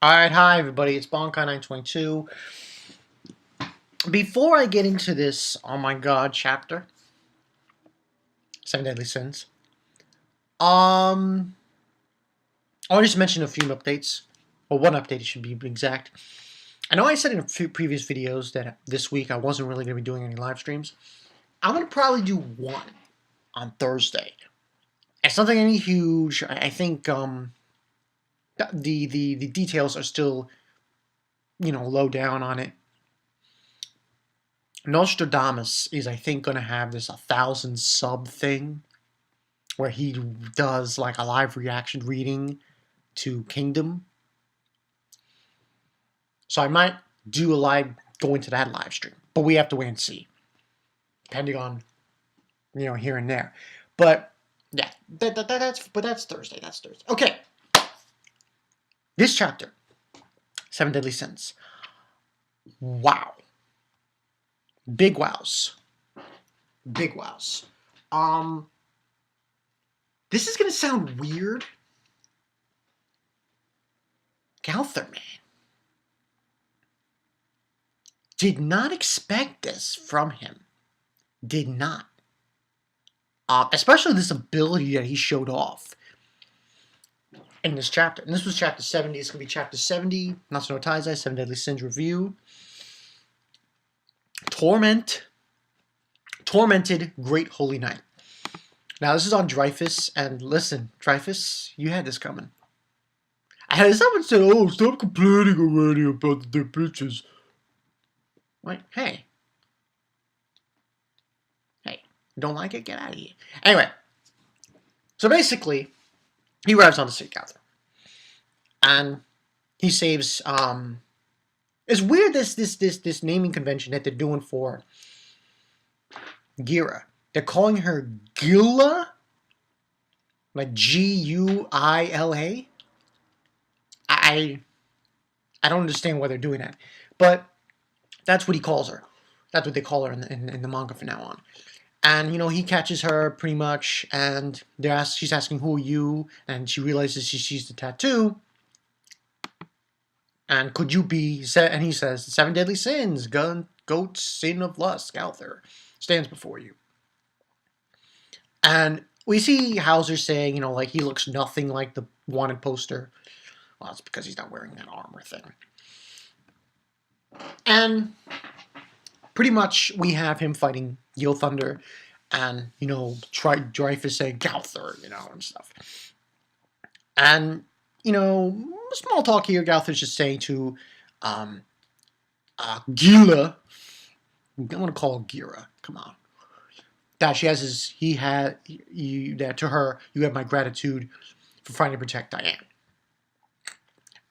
Alright, hi everybody, it's Bonkai922. Before I get into this, oh my god, chapter, 7 Deadly Sins, I want to just mention a few updates, or one update should be exact. I know I said in a few previous videos that this week I wasn't really going to be doing any live streams. I'm going to probably do one on Thursday. It's nothing any huge. I think the details are still, low down on it. Nostradamus is, I think, going to have this 1,000 sub thing where he does like a live reaction reading to Kingdom. So I might do a live, go into that live stream, but we have to wait and see, depending on, here and there. But yeah, that's Thursday. That's Thursday. Okay, this chapter, 7 Deadly Sins. Wow. Big wows. Big wows. This is gonna sound weird. Gowther, man. Did not expect this from him. Did not. Especially this ability that he showed off in this chapter. And this was chapter 70. It's going to be chapter 70. Nanatsu no Taizai, 7 Deadly Sins Review. Tormented Great Holy Night. Now, this is on Dreyfus. And listen, Dreyfus, you had this coming. I had someone said, oh, stop complaining already about their bitches. Like, hey. Don't like it? Get out of here. Anyway, so basically, he arrives on the city Gowther, and he saves. It's weird this naming convention that they're doing for Gira. They're calling her Gila, like Guila. I don't understand why they're doing that, but that's what he calls her. That's what they call her in the manga from now on. And, he catches her pretty much, and she's asking, who are you? And she realizes she sees the tattoo. And could you be, and he says, 7 Deadly Sins, goat, sin of lust, Gowther, stands before you. And we see Hauser saying, like he looks nothing like the wanted poster. Well, it's because he's not wearing that armor thing. And pretty much we have him fighting Yule Thunder, and, Dreyfus saying Gowther, and stuff. And, small talk here, Gowther's just saying to Gila, I'm going to call her Gira, come on, that she has that to her, you have my gratitude for trying to protect Diane.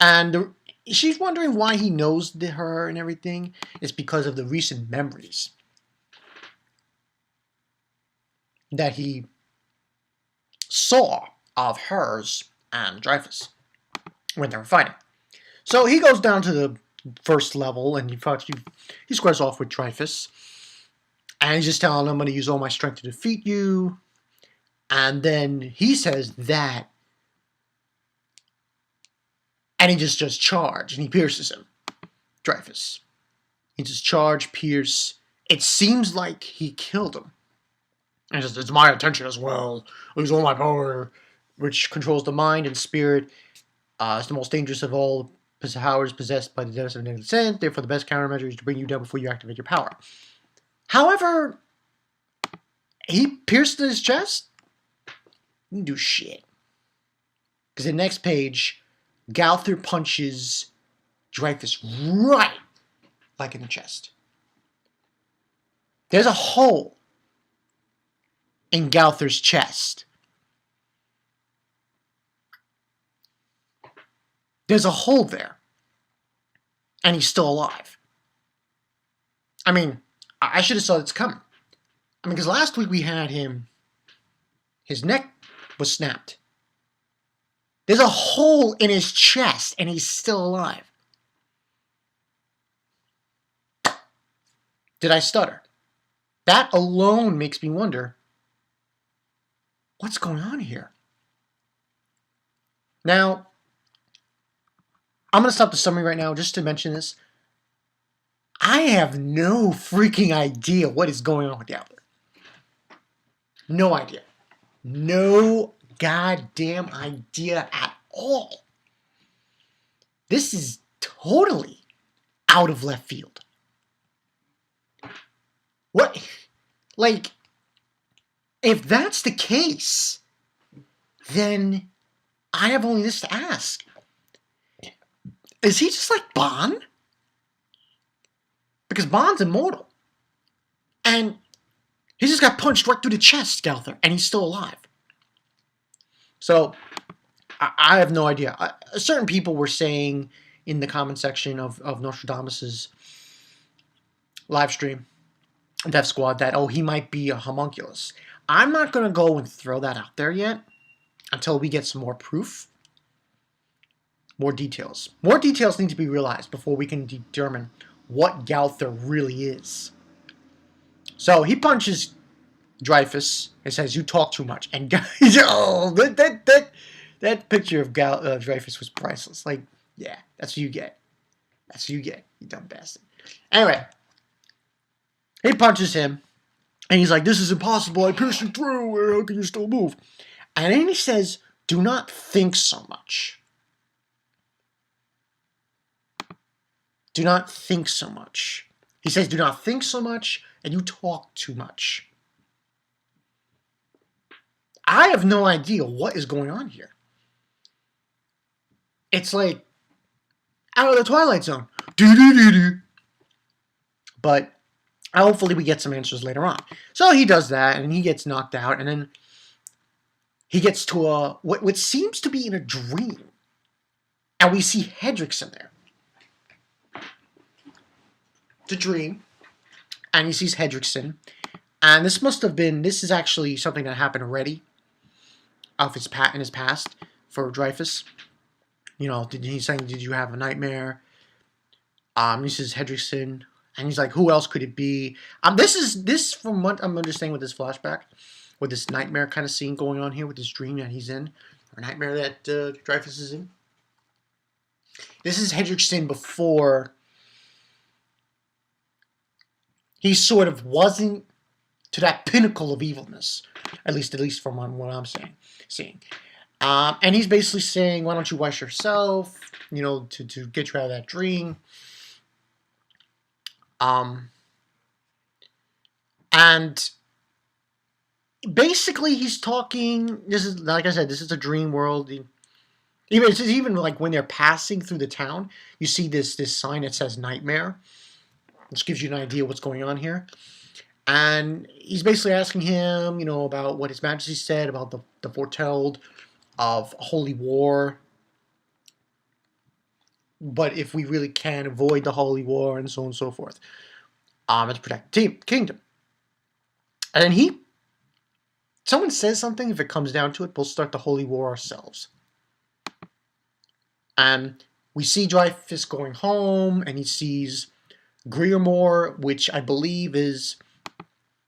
And she's wondering why he knows her and everything. It's because of the recent memories that he saw of hers and Dreyfus when they were fighting. So he goes down to the first level and he squares off with Dreyfus. And he's just telling him, I'm going to use all my strength to defeat you. And then he says that. And he just charge, and he pierces him. Dreyfus. He just charge, pierce. It seems like he killed him. And it's my attention as well. I use all my power, which controls the mind and spirit. It's the most dangerous of all powers possessed by the Deadly of Negative Sin. Therefore, the best countermeasure is to bring you down before you activate your power. However, he pierced his chest. He didn't do shit. Because the next page, Gowther punches Dreyfus right, like in the chest. There's a hole in Gowther's chest. There's a hole there. And he's still alive. I mean, I should have saw this coming. I mean, because last week we had him, his neck was snapped. There's a hole in his chest, and he's still alive. Did I stutter? That alone makes me wonder, what's going on here? Now, I'm going to stop the summary right now just to mention this. I have no freaking idea what is going on with Gowther. No idea. No goddamn idea at all. This is totally out of left field. What? Like, if that's the case, then I have only this to ask. Is he just like Bond? Because Bond's immortal. And he just got punched right through the chest, Gowther, and he's still alive. So, I have no idea. Certain people were saying in the comment section of Nostradamus's live stream, Death Squad, that, he might be a homunculus. I'm not going to go and throw that out there yet until we get some more proof. More details. More details need to be realized before we can determine what Gowther really is. So he punches Dreyfus and says, "You talk too much." And that picture of Dreyfus was priceless. Like, yeah, that's what you get. That's what you get, you dumb bastard. Anyway, he punches him, and he's like, "This is impossible. I pierced you through. How can you still move?" And then he says, "Do not think so much. Do not think so much." He says, "Do not think so much, and you talk too much." I have no idea what is going on here. It's like out of the Twilight Zone. But hopefully we get some answers later on. So he does that, and he gets knocked out, and then he gets to what seems to be in a dream. And we see Hendrickson there. It's a dream. And he sees Hendrickson. And this is actually something that happened already in his past for Dreyfus. He's saying, "Did you have a nightmare?" He says Hendrickson. And he's like, "Who else could it be?" This from what I'm understanding with this flashback, with this nightmare kind of scene going on here with this dream that he's in, or nightmare that Dreyfus is in. This is Hendrickson before he sort of wasn't to that pinnacle of evilness, at least from what I'm seeing. And he's basically saying, "Why don't you wash yourself, to get you out of that dream." And basically he's talking, this is, like I said, this is a dream world. Even like when they're passing through the town, you see this sign that says nightmare, which gives you an idea what's going on here. And he's basically asking him, about what His Majesty said about the foretold of a holy war. But if we really can avoid the holy war and so on and so forth, to protect the kingdom. And then someone says something, if it comes down to it, we'll start the holy war ourselves. And we see Dreyfus going home, and he sees Greermore, which I believe is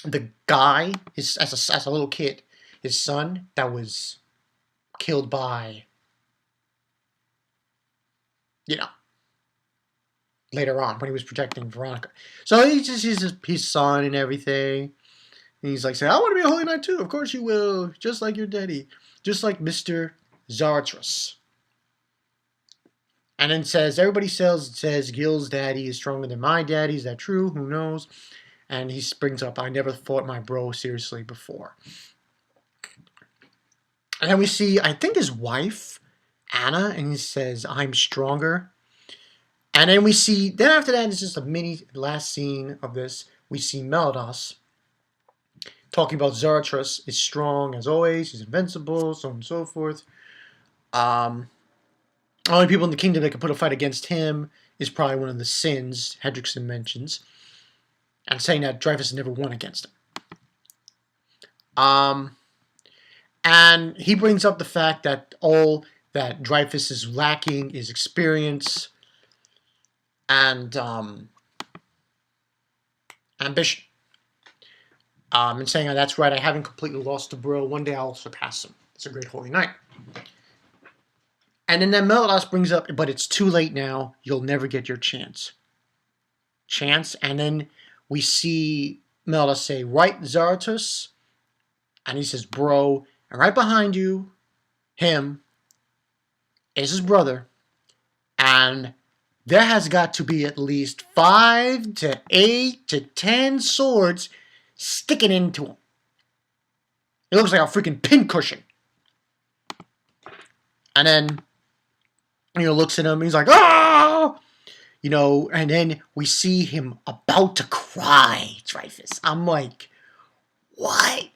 the guy, as a little kid, his son, that was killed by, later on, when he was protecting Veronica. So he just sees his son and everything. And he's like saying, "I want to be a holy knight too." "Of course you will, just like your daddy. Just like Mr. Zarathustra." And then everybody says Gil's daddy is stronger than my daddy. Is that true? Who knows? And he brings up, "I never fought my bro seriously before." And then we see, I think, his wife, Anna, and he says, "I'm stronger." And then then after that, it's just a mini last scene of this. We see Meliodas talking about Zarathustra is strong as always, he's invincible, so on and so forth. Only people in the kingdom that can put a fight against him is probably one of the sins Hendrickson mentions, and saying that Dreyfus never won against him. And he brings up the fact that all that Dreyfus is lacking is experience and ambition. And saying, "That's right, I haven't completely lost the bro. One day I'll surpass him. It's a great holy knight." And then Meliodas brings up, but it's too late now. You'll never get your chance. And then we see Meliodas say, right, Zarathus? And he says, bro. And right behind you, him, is his brother. And there has got to be at least 5 to 8 to 10 swords sticking into him. It looks like a freaking pincushion. And then, looks at him. He's like, ah! And then we see him about to cry, Dreyfus. I'm like, what?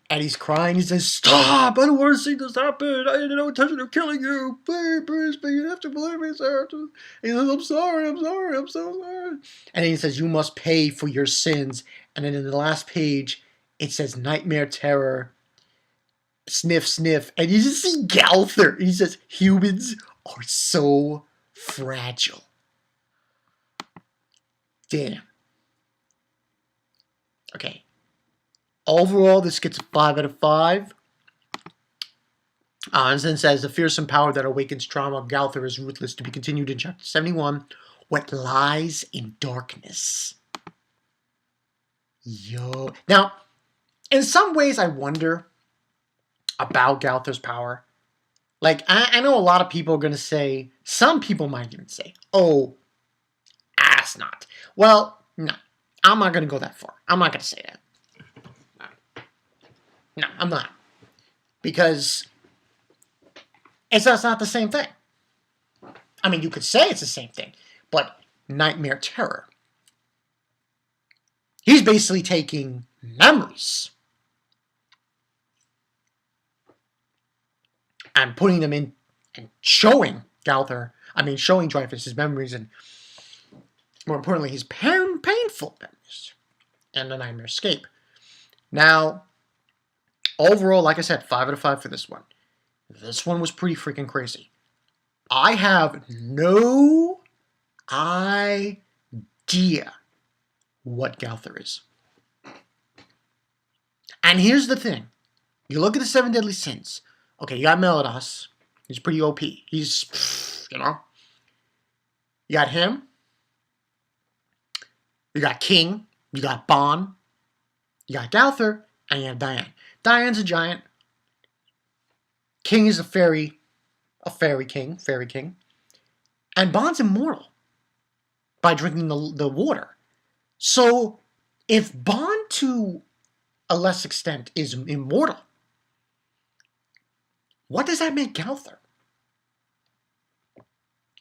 And he's crying. He says, stop! I don't want to see this happen. I had no intention of killing you. Please, but you have to believe me, sir. And he says, I'm sorry, I'm so sorry. And then he says, you must pay for your sins. And then in the last page, it says, nightmare terror. Sniff, sniff. And you just see Gowther. He says, humans are so fragile. Damn. Okay. Overall, this gets a 5 out of 5. And then says, the fearsome power that awakens trauma of Gowther is ruthless, to be continued in chapter 71. What lies in darkness. Yo. Now, in some ways, I wonder about Gowther's power. Like, I know a lot of people are going to say, some people might even say, oh, ass not. Well, no. I'm not going to go that far. I'm not going to say that. No, I'm not. Because it's not the same thing. I mean, you could say it's the same thing, but nightmare terror. He's basically taking memories and putting them in and showing Dreyfus his memories, and more importantly, his painful memories and the nightmare escape. Now, overall, like I said, 5 out of 5 for this one. This one was pretty freaking crazy. I have no idea what Gowther is. And here's the thing. You look at the 7 deadly sins. Okay, you got Meliodas. He's pretty OP. He's, You got him. You got King. You got Bon. You got Gowther. And you have Diane. Diane's a giant. King is a fairy king. And Bon's immortal by drinking the water. So, if Bon to a less extent is immortal, what does that make Gowther?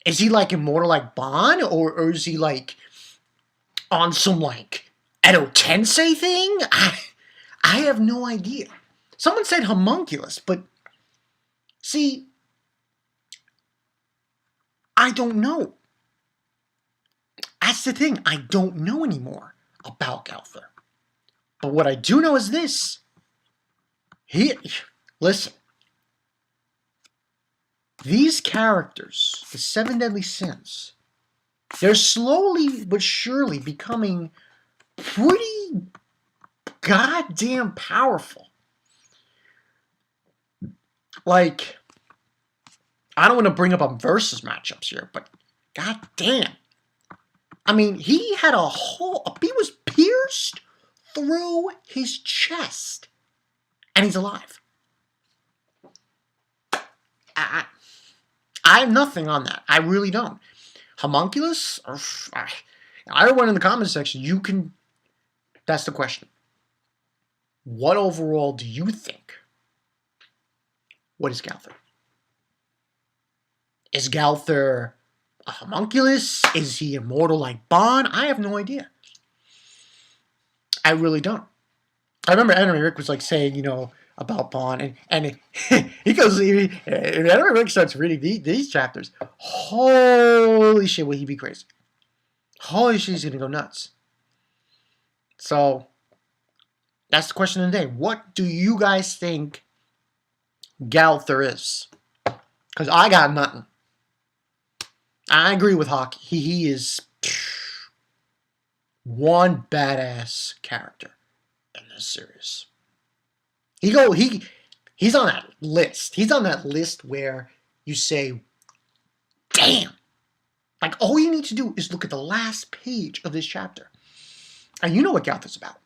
Is he like immortal like Bon? Or is he like on some like Edo Tensei thing? I have no idea. Someone said homunculus, but see, I don't know. That's the thing. I don't know anymore about Gowther. But what I do know is this. Listen. These characters, the 7 deadly sins, they're slowly but surely becoming pretty goddamn powerful. Like, I don't want to bring up a versus matchups here, but goddamn. I mean, he was pierced through his chest, and he's alive. I have nothing on that. I really don't. Homunculus? Everyone in the comment section, that's the question. What overall do you think? What is Gowther? Is Gowther a homunculus? Is he immortal like Bon? I have no idea. I really don't. I remember Enemy Rick was like saying, about Bon, and he goes, Enemy Rick starts reading these chapters. Holy shit, will he be crazy? Holy shit, he's gonna go nuts. So, that's the question of the day. What do you guys think Gowther is? Because I got nothing. I agree with Hawk. He is one badass character in this series. He's on that list. He's on that list where you say, damn. Like, all you need to do is look at the last page of this chapter. And you know what Gowther's about.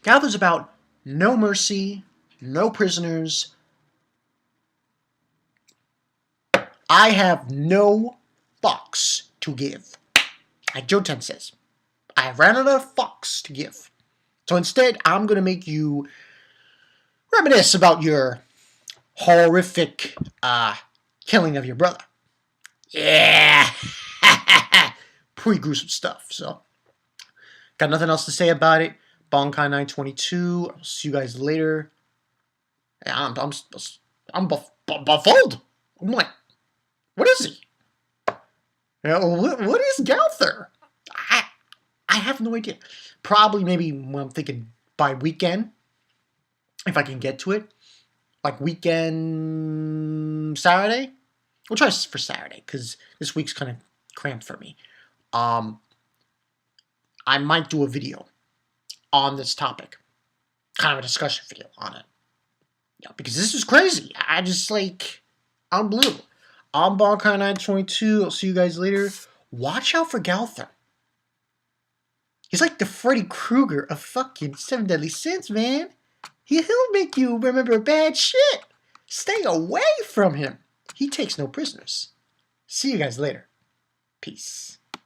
Gowther's about no mercy, no prisoners. I have no fucks to give. Like Joten says, I ran out of fucks to give. So instead, I'm going to make you reminisce about your horrific killing of your brother. Yeah. Pretty gruesome stuff. So, got nothing else to say about it. Bonkai 922. I'll see you guys later. I'm baffled. I'm like, what is he? What is Gowther? I have no idea. Probably maybe I'm thinking by weekend, if I can get to it. Like weekend Saturday. We'll try for Saturday because this week's kind of cramped for me. I might do a video on this topic. Kind of a discussion video on it. Yeah, because this is crazy. I just like unbelievable. I'm Bonkai 922. I'll see you guys later. Watch out for Gowther. He's like the Freddy Krueger of fucking Seven Deadly Sins, man. He'll make you remember bad shit. Stay away from him. He takes no prisoners. See you guys later. Peace.